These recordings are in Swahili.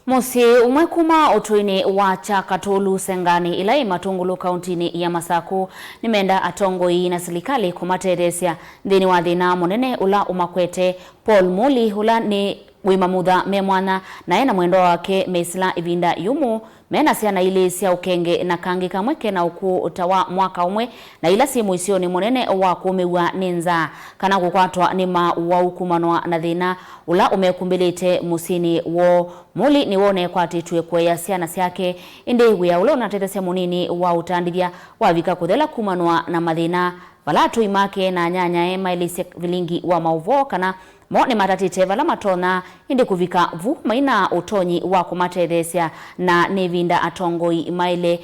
Musyi umwe kuma utuini wa Chakatulu Sengani ila Matungulu kauntini ya Masaku nimenda atongoi na serikali kumatethesia thini wa thina munene ula umakwete Paul Muli ula ni wimamutha me mwana naye na mwendo wake mesila ivinda yumu mena ciana ili cia ukenge na kangi kamwe kena uku utawa mwaka umwe na ila si muisioni munene wa kumiwa ninza kana gukwatwa ni wa ukumanwa na thina ula umekumbilite musini wo Muli ni wone kwatitwe kweya ciana ciake indi wia ula unatethesia munini wa utandithia wavika kuthela kumanwa na mathina valatu imake na nyanyae mailise vilingi wa mauvo kana mone matatite vala matona indi kuvika vu maina utonyi wa kumatethesia na nevinda atongoi maile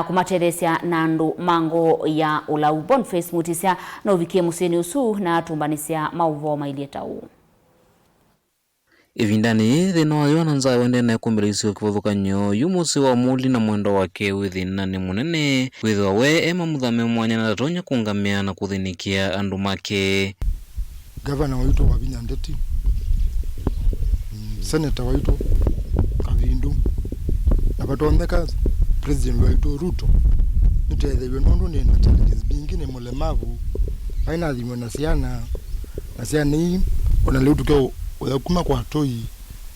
kumatethesia na ndu mango ya ulau Boniface Mutisia na uvikie musini usu na tumbanisia mauvo mailie tau. Ivindani thina wayo nanza wende na kumbilisio kivuthukany'o yumusi wa Muli na mwendo wake withina ni munene withwa we ema muthame mwanya na tonya kungamia na kuthinikia andu make. Gavana waitu wa Vinyandeti, Senator waitu Kavindu, na batondeka President waitu Ruto. Nitethebyo nondu ni na challenges bingine mulemavu baina thimwe na ciana hii ona leo tukio kuma kwa toi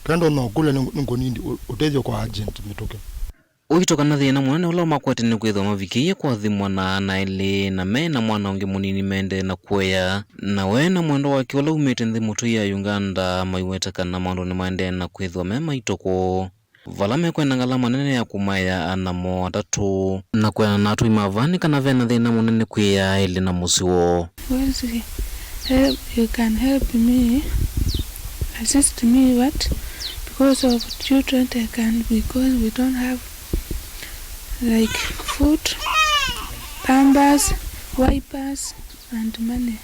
kando no kule ngonindi utethyo kwa agent mitoke Ukitoka na thina munene ula makwete ni kwithwa mavikie kwa thimwa na ili na mena mwana ungi munini mende na kweya na we na mwendo wake ula umete nthi mutu ya Uganda maiwetekana maundu ni maende na kwithwa mema itoko vala mekwenda ngala manene ya kumaya anamo atatu na kwena natu imavani kana vena thina munene kwiya ili na musiwo. Well, you can help me, assist me, what? Because of children they can, because we don't have like food, pampers, wipers, and money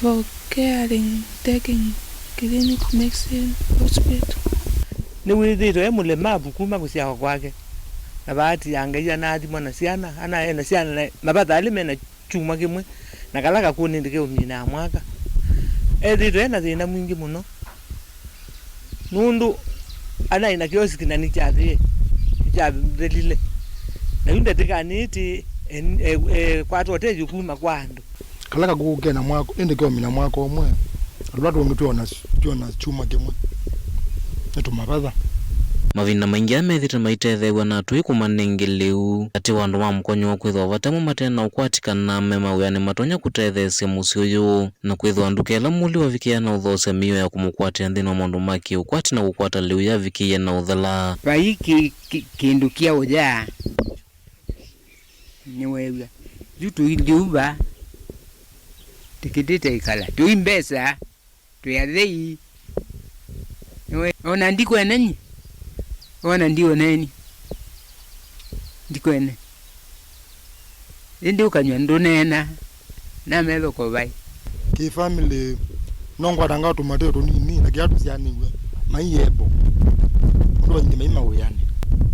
for caring, taking clinic, medicine, hospital. Ni withitwe mulemavu kuma kusiako kwake na bahati yangaia na ati mwana ciana ana ciana mabata alime na chuma kimwe na kalaka kuni ndike umina mwaka ethitwe na thina mwingi muno nundu ana ina kioski na ni chathi delile na yunda tikaniti kwatu utethyo kuma kwa andu kalaka kugena mwako ndike umina mwako omwe alwatu ngitona chuma kimwe neto mabata mavinda maingi amethite maitethewa na atui kumanengeliu ati wandu wa mkonyo wa kwithwa vatemo matena ukwatikana mema uyani matonya kutethesia musi uyu na kwithwa andu kela Muli wavikia na uthosya miyo ya kumukwatia nthina maundu maki ukwati na gukwata liu ya vikia na uthala vai kindu kia uja ni wewe jutu iliuba tikitite ikala tu imbesa tu ya dhei ona ndiko eneni ona ndio neni ndiko ene ndio kanywa ndonena na melo ko vai ki family nongwa danga to matero nini na kiatu sianiwe maiyebo ndo ndi maima uyani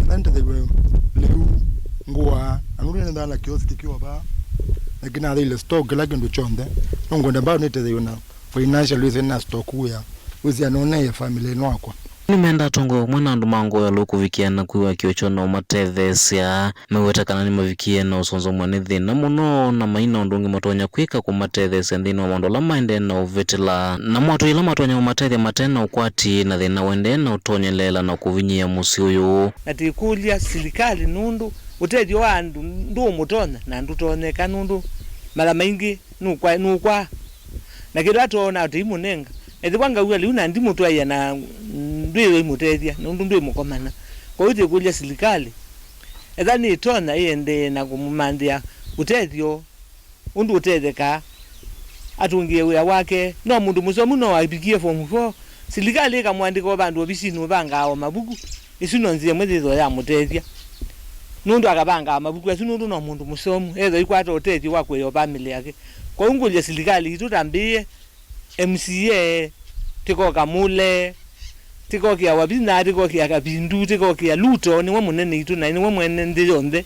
nante the leu ngwa anule ndana kioski kiwa ba lakini ile stock lake ndo chonde nongwa ndamba nete yona financial reason na stock uya uzi anone ya family nwako nimenda tongo mwana andu mango ya luku vikia na kuiwa kiocho na umatethesia mewetekana ni mavikia na usonzo mwane thina muno na maina undungi matonya kwika kumatethesia thina wa mandola maende na uvetila na mwatu ila matonya umatethia matena ukwati na thina wende na utonye lela na kuvinyia musi uyu ati kulia serikali nundu utethyo wa andu ndu mutona na ndu toneka nundu mara maingi nukwa na kila tona ati imunenga ethwanga uya liuna ndi mutu aya na ndwe imutethia nundu ndwe mukomana kwa hiyo kulia serikali ethani tona iende na kumumandia utethyo undu utetheka atungie wia wake no mundu musomu no abikie form 4 serikali ikamwandika bandu obisinu bangao mabuku isuno nzie mwethizo ya mutethia nundu akabanga mabuku asunundu no mundu musomu etho ikwata utethyo wakwe yo family yake kwa hiyo kulia serikali itutambie MCA tiko kamule tiko kia wabina tiko kia kabindu tiko kia luto niwe munene itu na niwe mwene ndiyonde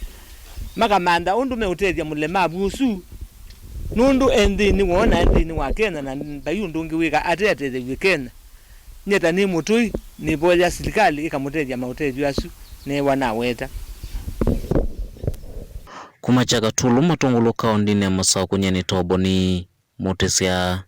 makamanda undu meutethya mulemavu usu nundu endini wona endini wakena na bayundu ngi wika atete wikena nyeta ni mutui ni boya serikali ikamuteja mautethyo asu ne wanaweta kumachaka tulu Matungulu kaundini ya Masaku nyeni tobo ni mutesya